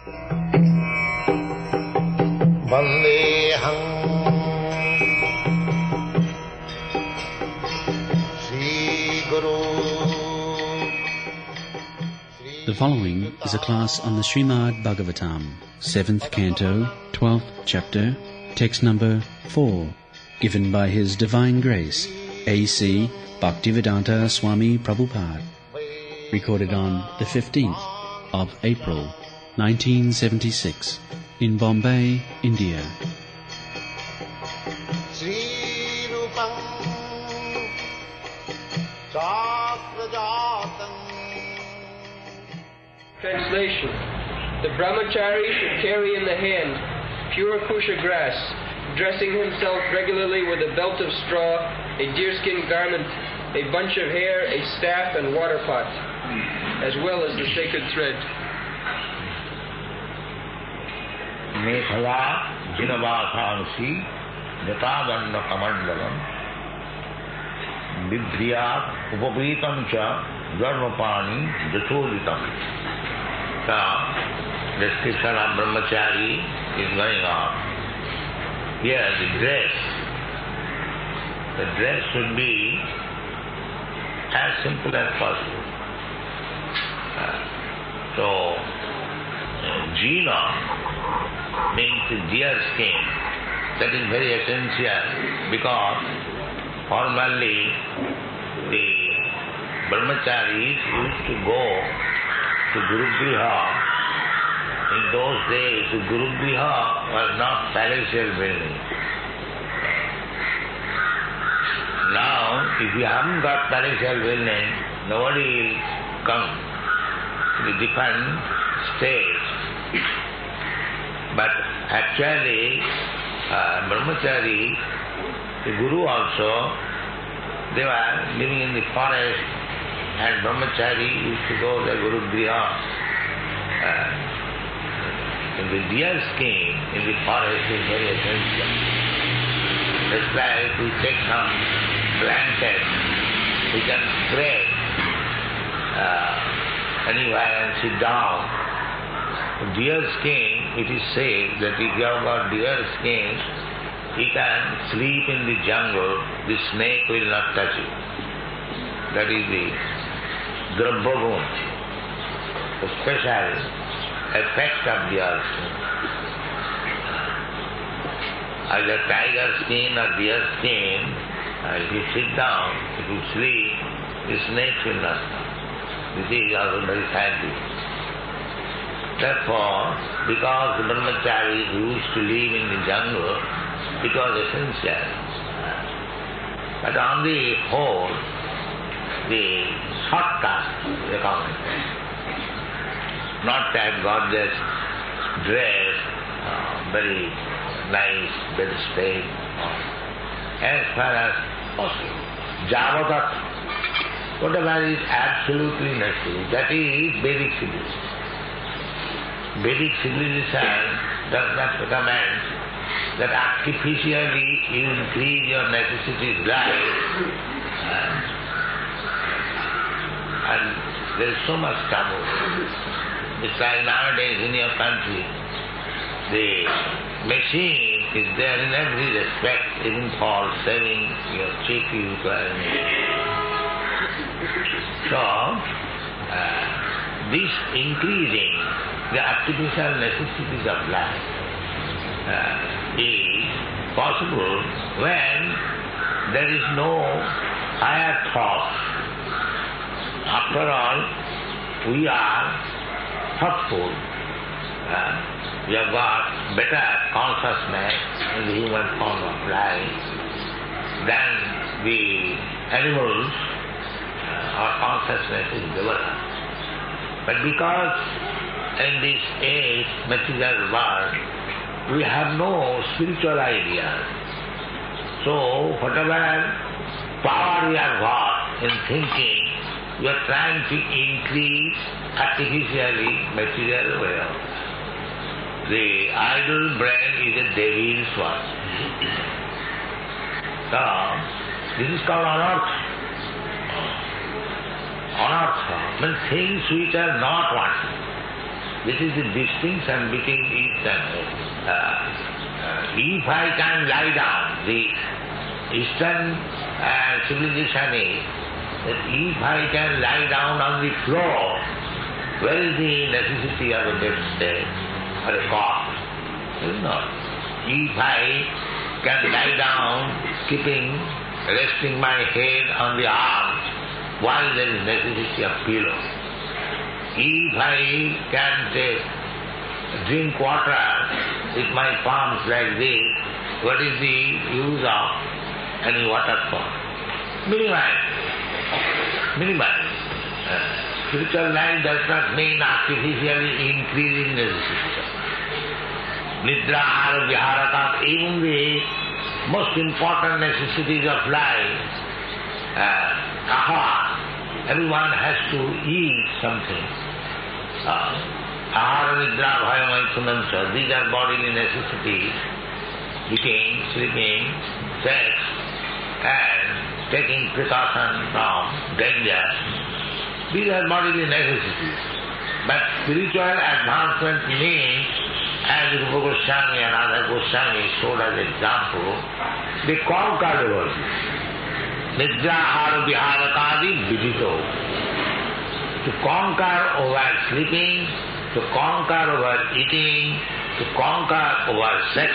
Vandeham Sri Guru. The following is a class on the Srimad Bhagavatam, 7th Canto, 12th Chapter, text number 4, given by His Divine Grace, A.C. Bhaktivedanta Swami Prabhupada, recorded on the 15th of April, 1976, in Bombay, India. Sri Rupam Chakrajatam. Translation. The brahmachari should carry in the hand pure kusha grass, dressing himself regularly with a belt of straw, a deerskin garment, a bunch of hair, a staff, and water pot, as well as the sacred thread. Mekhaya jinavasansi jatadanna kamandalam vidhriyat upapitam cha dharmapani jatolitam. Now, description of brahmachari is going on. Here the dress should be as simple as possible. So, jina means deer skin. That is very essential because formerly the brahmacharis used to go to Guru Griha. In those days, Guru Griha was not palatial building. Now, if you haven't got palatial building, nobody will come to the different stage. But actually, brahmachari, the Guru also, they were living in the forest, and brahmachari used to go to the Guru Griha. In the deer skin in the forest is very essential. That's why if we take some blankets, we can spread anywhere and sit down. Deer skin, it is said that if you have got deer skin, you can sleep in the jungle, the snake will not touch you. That is the Drabbagun, the special effect of deer skin. Either tiger skin or deer skin, if you sit down, if you sleep, the snake will not come. This is also very scientific. Therefore, because the brahmacharis used to live in the jungle, it was essential. But on the whole, the shortcut, they call it, not that gorgeous dress, very nice bedspread, as far as possible. Javatat, whatever is absolutely necessary, that is Vedic civilization. Vedic civilization does not recommend that artificially you increase your necessities life, and there is so much trouble. It's like nowadays in your country, the machine is there in every respect, even for saving your cheap requirements. So, this increasing the artificial necessities of life is possible when there is no higher thought. After all, we are thoughtful. We have got better consciousness in the human form of life than the animals. Our consciousness is developed. But because in this age, material world, we have no spiritual ideas. So whatever power we have got in thinking, we are trying to increase artificially material wealth. The idle brain is a devil's one. So, this is called anartha. Anartha means things which are not wanted. This is the distinction between East and West. If I can lie down, the Eastern civilization is that if I can lie down on the floor, where is the necessity of a bedstead or a cot? There is not. If I can lie down, resting my head on the arm, why there is necessity of pillow? If I can drink water with my palms like this, what is the use of any water for? Minimize. Spiritual life does not mean artificially increasing necessity. Nidra, ahara, vihara, even the most important necessities of life, ahara, everyone has to eat something. Ahara, nidra, bhaya, maitunancha, these are bodily necessities. Eating, sleeping, sex, and taking precaution from danger. These are bodily necessities. But spiritual advancement means, as Rupa Goswami and other Goswami showed as example, they conquer the world. Nidra, ahara, viharakadi, vidito. To conquer over sleeping, to conquer over eating, to conquer over sex,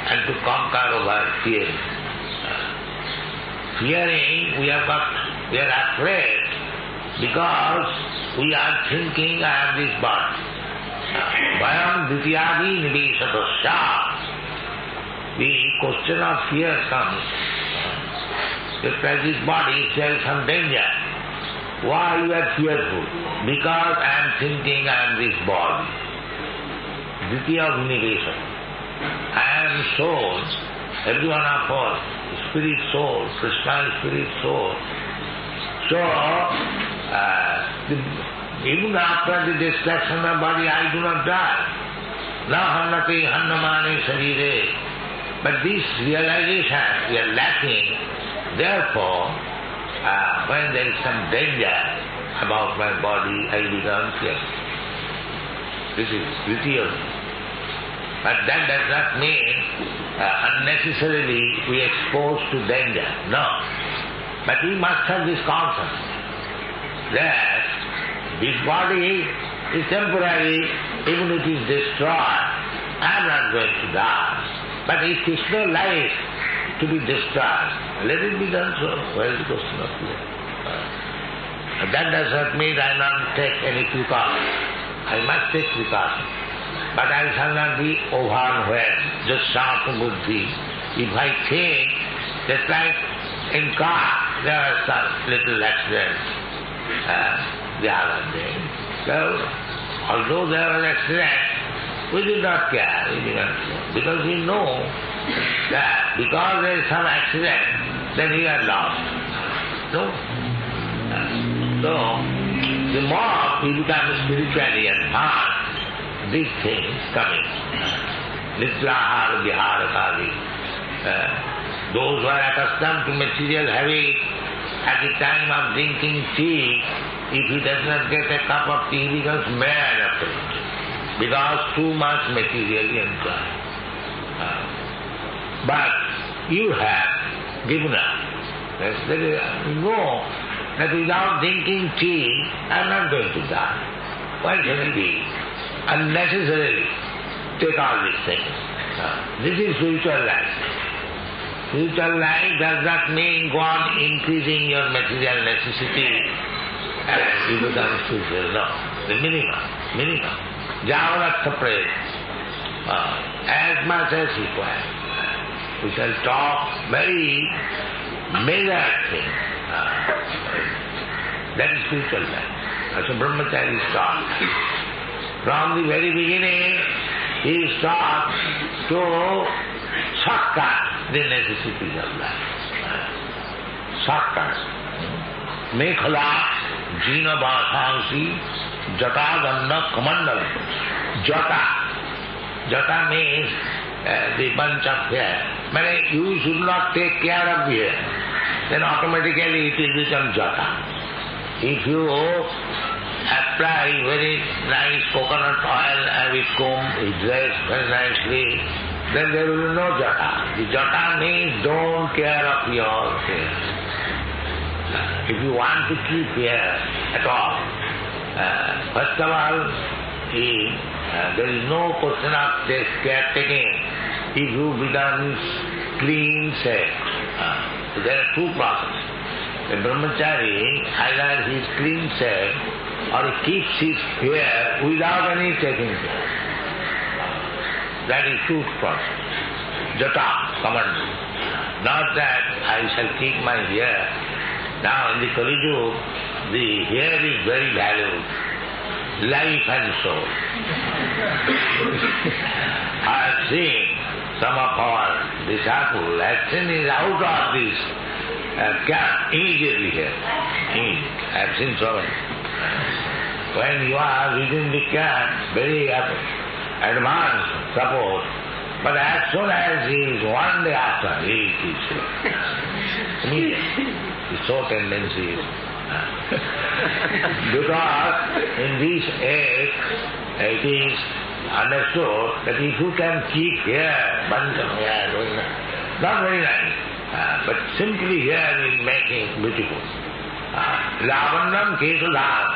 and to conquer over fearing. Fearing, we are afraid because we are thinking I am this body. Vayam ditiyadi nivesatosya. The question of fear comes. Because this body is some danger. Why you are fearful? Because I am thinking I am this body. Ditya nivesat. I am soul. Every one of us, spirit soul, Krishna is spirit soul. So, even after the destruction of body, I do not die. Na hannati hannamani sarire. But this realization we are lacking. Therefore, when there is some danger about my body, I become fearful. This is Dvitiya. But that does not mean unnecessarily we are exposed to danger. No. But we must have this concept that this body is temporary, even if it is destroyed, I am not going to die. But if Krishna likes to be destroyed, let it be done so. Where is the question of fear? That does not mean I not take any precaution. I must take precaution. But I shall not be overwhelmed, just sharp buddhi. If I think that like in car, there are some little accidents the other day. So, although there was accident, we did not care, because we know that because there is some accident, then we are lost. No? So, the more we become spiritually advanced, these things coming. Nidra, viharakadi. Those who are accustomed to material habit, at the time of drinking tea, if he does not get a cup of tea, he becomes mad after it. Because too much materially enjoy. But you have given up. You know that without drinking tea, I am not going to die. Why should it be? Unnecessarily take all these things. This is spiritual life. Spiritual life does not mean go on increasing your material necessity and you become spiritual. No. The minimum. Javanat separate. As much as required. We shall talk very major things. That is spiritual life. That's a brahmachari is taught. From the very beginning, he is taught to shortcut the necessities of life. Shortcut. Mekhala, jina bhasansi, jata ganna kamandal. Jata means the bunch of hair. But you should not take care of the hair. Then automatically it will become jata. If you apply very nice coconut oil and with comb, he dress very nicely, then there will be no jata. The jata means don't care of your hair. If you want to keep hair at all, first of all, there is no question of caretaking if you become clean shaved. So there are two processes. A brahmachari, either he is clean shaved or he keeps his hair without any taking care. That is two process. Jata, commandment. Not that I shall keep my hair. Now in the Kali Yuga, the hair is very valuable. Life and soul. I have seen some of our disciples actually out of this camp immediately here. I have seen so many. When you are within the camp, very advanced, suppose, but as soon as he is one day after, he is immediately. The so tendency is. Because in this age, it is understood that if you can keep here, bunch of hair, not very nice, but simply here will make it beautiful. Lavandam Kesadan,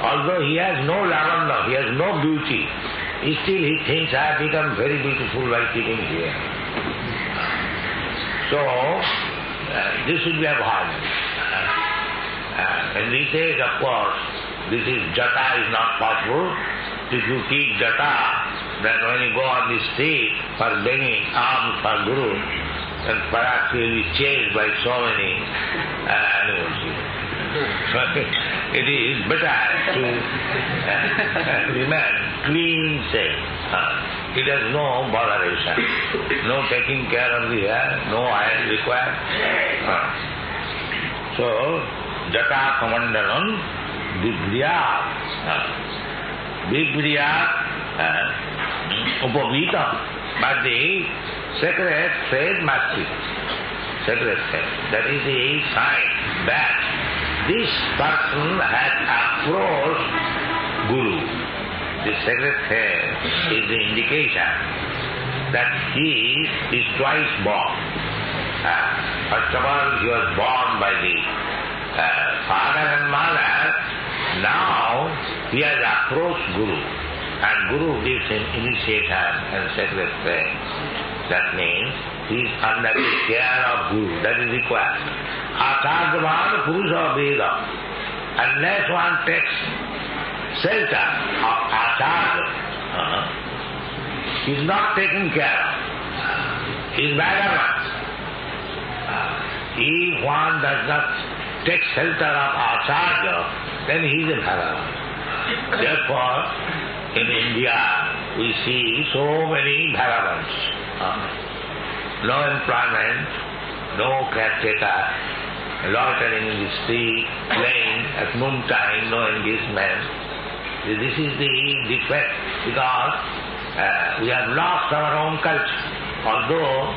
although he has no lavandam, he has no beauty, still he thinks I have become very beautiful by keeping here. So, this should be avoided. In this age, of course, this is jata is not possible. If you keep jata, then when you go on the street for begging alms for Guru, then perhaps you will be chased by so many animals. So it is better to remain clean shaved. It has no botheration, no taking care of the hair, no oil required. So, jata kamandalam vibriyat. Vibriyat upavita. But the sacred thread must be. Sacred thread. That is the sign that this person has approached Guru. The sacred thread is the indication that he is twice born. First of all, he was born by the father and mother. Now he has approached Guru, and Guru gives him initiation and sacred thread. That means he is under the care of Guru. That is required. Acharyavan Purusha Veda. Unless one takes shelter of Acharya, he is not taken care of. He is vagabond. If one does not take shelter of Acharya, then he is a vagabond. Therefore, in India, we see so many vagabonds. No employment, no caretaker, loitering in the street, playing at noontime, no engagement. This is the defect because we have lost our own culture. Although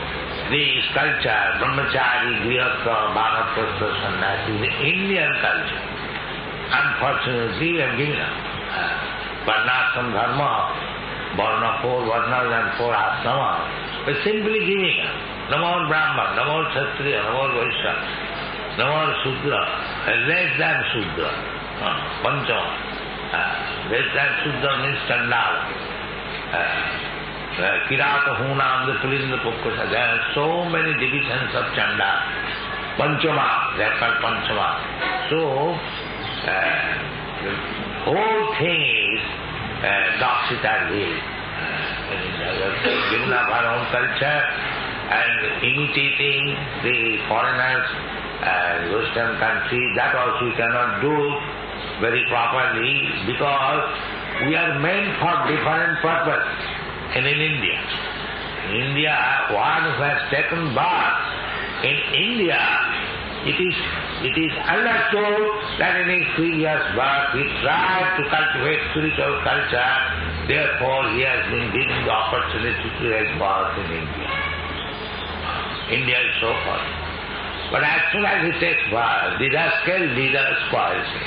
this culture, brahmachari, grihastha, bhagavata, sannyasi, is the Indian culture. Unfortunately, we have given up. Varnashram dharma, varna 4 varnas and 4 ashramas. By simply giving up. Namo Brahman, Namo Kshatriya, Namo Vaishya, Namo Sudra, less than Sudra, Panchama. Less than Sudra means Chandala. Kirata Hunam, the Pulinda Pukkusha. There are so many divisions of Chandala. Panchama, they are called Panchama. So, the whole thing is topsy-turvy. Given up our own culture and imitating the foreigners, Western countries, that also we cannot do very properly because we are meant for different purpose. And in India, one who has taken birth in India, it is understood that in his previous birth he tried to cultivate spiritual culture, therefore he has been given the opportunity to take birth in India. India is so fortunate. But as soon as he takes birth, the rascal leader spoils him.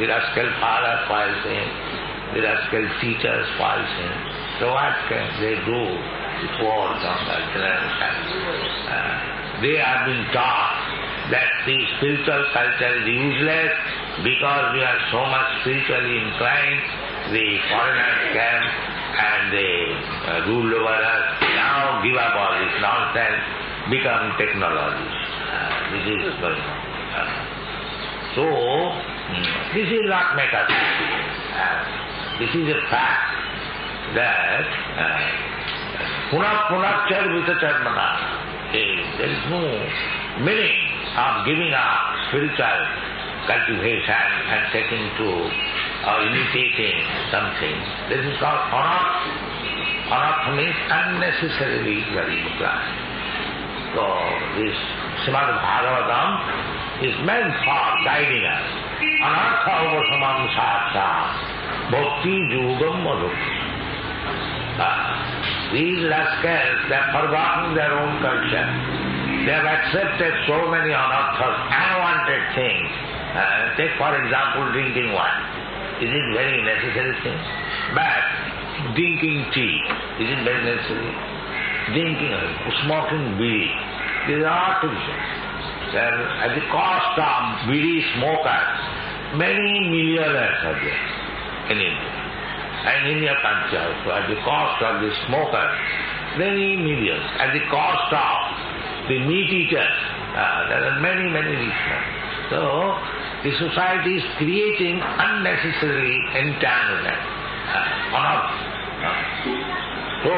The rascal father spoils him, the rascal teacher spoils him. So what can they do? The poor younger generation. They have been taught that the spiritual culture is useless because we are so much spiritually inclined. The foreigners came and they rule over us. Now give up all this nonsense, become technologists. This is going on. So, this is not metaphysics. This is a fact that punappunachar vitacharmana. There is no meaning of giving up spiritual cultivation and taking to or imitating something. This is called anartha. Anartha means unnecessarily very inclined. So this Srimad Bhagavatam is meant for guiding us. Anartha upasamam sātsa bhakti yogam madhukti. These rascals, they have forgotten their own culture. They have accepted so many anarthas, unwanted things. Take for example drinking wine. Is it very necessary thing? But drinking tea, is it very necessary? Smoking bidi, these are artificial. At the cost of bidi smokers, many millionaires are there in India. And in your country also, at the cost of the smokers, many millions. At the cost of the meat eaters, there are many, many rich men. So, the society is creating unnecessary entanglement. So,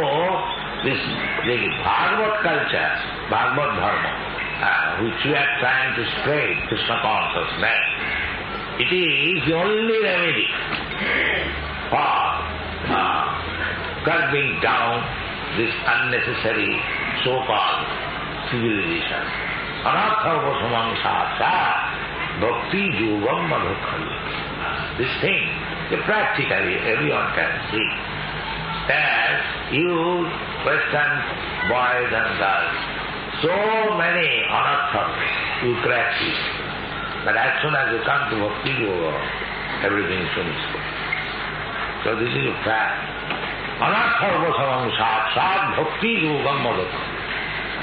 this the Bhagavad culture, Bhagavad Dharma, which we are trying to spread, Krishna consciousness, it is the only remedy for curbing down this unnecessary so-called civilization. Anartha upasamam sātsa bhakti yogam madhukti. This thing, practically everyone can see that you Western boys and girls, so many anarthas you practice, but as soon as you come to bhakti yoga, everything is finished. So this is a fact. Anartha upasamam sātsa bhakti yogam madhukti.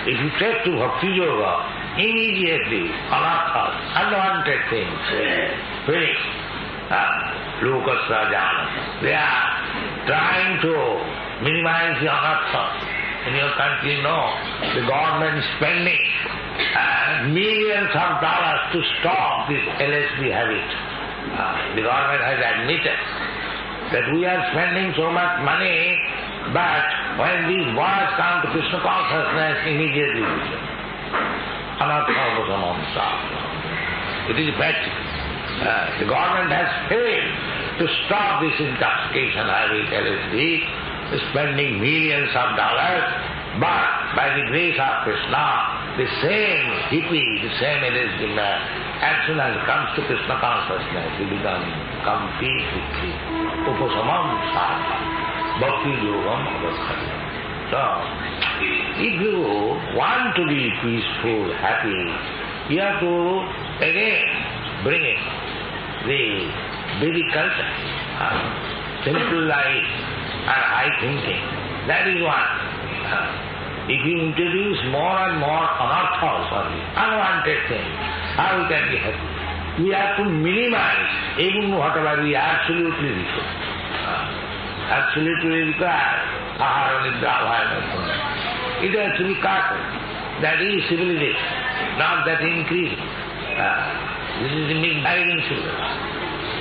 If you take to bhakti yoga, immediately anarthas, unwanted things, finish. Lokasya jnana. They are trying to minimize the anarthas. In your country, the government is spending millions of dollars to stop this LSD habit. The government has admitted that we are spending so much money, but when these boys come to Krishna consciousness, immediately we say, anartha upasamam sātsa. It is practical. The government has failed to stop this intoxication habit, LSD, spending millions of dollars, but by the grace of Krishna, the same hippie, the same LSD man, as soon as it comes to Krishna consciousness, he becomes completely free. Upasamam sātsa, bhakti yogam madhukti. So, if you want to be peaceful, happy, you have to again bring in the Vedic culture, simple life and high thinking. That is one. If you introduce more and more anarthas or unwanted things, how we can be happy? We have to minimize even whatever we absolutely require. Absolutely require. Ahara nidra bhayana. It has to be cut. That is civilization, not that increasing. This is the misguiding civilization.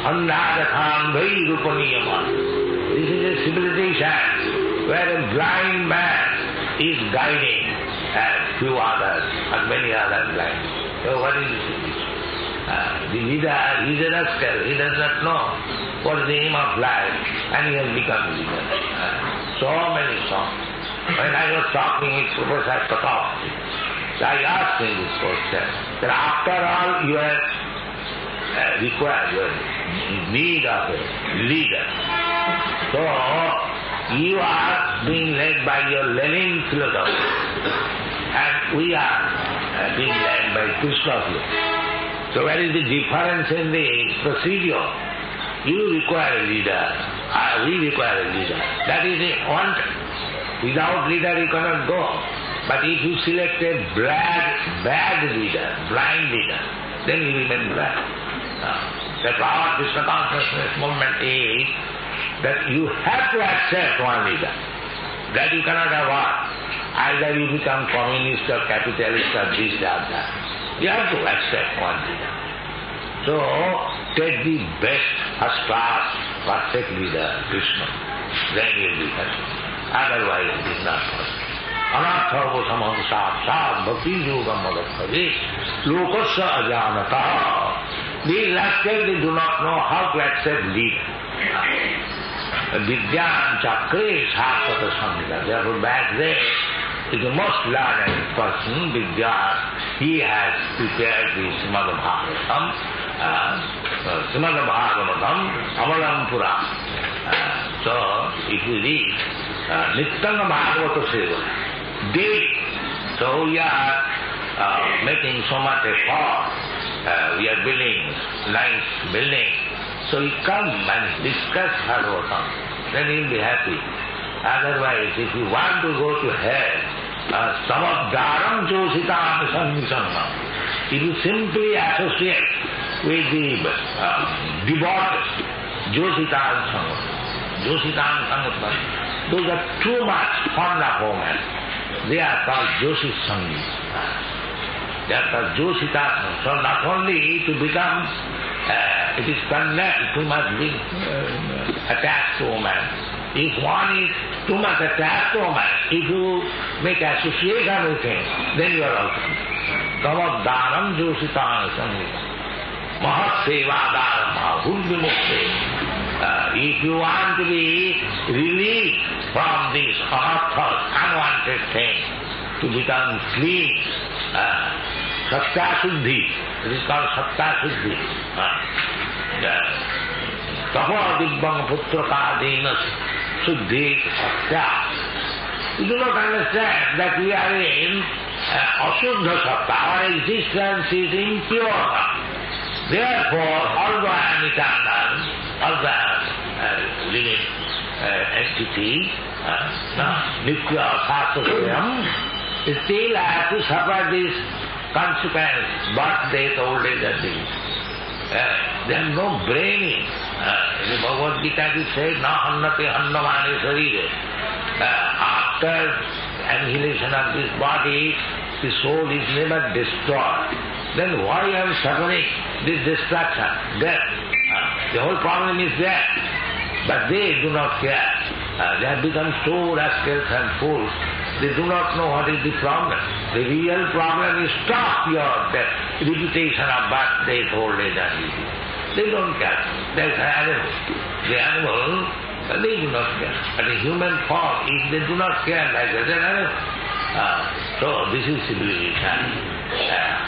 Andhadakhan bhai rupaniyama. This is a civilization where a blind man is guiding and few others and many others blind. So what is this civilization? The leader is a rascal. He does not know what is the aim of life and he has become leader. So many songs. When I was talking with Professor Katov, I asked him this question, that after all you are required, you are in need of a leader. So you are being led by your Lenin philosophy and we are being led by Krishna philosophy. So where is the difference in the procedure? You require a leader. We require a leader. That is a wanted. Without leader you cannot go. But if you select a bad leader, blind leader, then you remain blind. The power of Krishna consciousness movement is that you have to accept one leader. That you cannot avoid. Either you become communist or capitalist or this or that. You have to accept one leader. So, take the best, first class, perfect leader, Krishna. Then you will be happy. Otherwise it is not possible. Anartha samam sat bhakti yogam madhakkhave lokasya ajanatah. These rascals, they do not know how to accept leader. Vidyan chakre sarpata samhita. Therefore back there is the most learned person, Vidya. He has prepared the Srimad Bhagavatam, Amalam Puram. So, if you read Nittanga Bhagavata Seva, daily, so we are making so much effort, we are building nice buildings, so you come and discuss Bhagavatam, then you will be happy. Otherwise, if you want to go to hell, samabdaram jositam sangisangam. If you simply associate with the devotees, jositam sangatman, those are too much fond of women. They are called joshi sangi. They are called jositam. So not only to become, it is condemned, too much being attached to women. If one is too much attached to woman, if you make association with him, then you are also. Kavaddaram jositam sangita. Mahat sevadaram mahulvimukte. If you want to be relieved from this unwanted thing, to become clean, Satya Suddhi, it is called Satya Suddhi. Tapo dibbang putrakadenas Suddhi Satya. You do not understand that we are in Ashuddha Sattva. Our existence is impure. Therefore, although I am eternal, although I am living entity, Nitya Sattva, still I have to suffer this consequence, birth, death, old age and disease. There is no braining. In the Bhagavad Gita it says, na hannate hannamane sarire. After annihilation of this body, the soul is never destroyed. Then why I am suffering this destruction? Death. The whole problem is death. But they do not care. They have become so rascals and fools. They do not know what is the problem. The real problem is stop your death, repetition of birth, death, old age and disease. They don't care. That's an animal. The animal, they do not care. But the human form, if they do not care like that, they're animal. So this is civilization.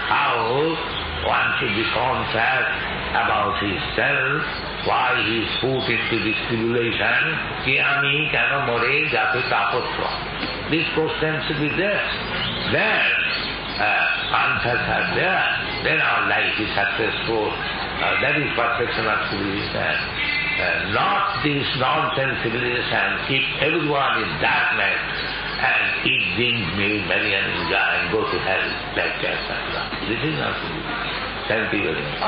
How one should be conscious about his self, why he is put into this tribulation, ki ami keno more jate tapotva. This question should be there. Then answers are there. Then our life is successful. That is perfection of civilization. Not this nonsense civilization, keep everyone in darkness and eat, drink, marry and enjoy and go to hell like that. This is not civilization. Thank you very much.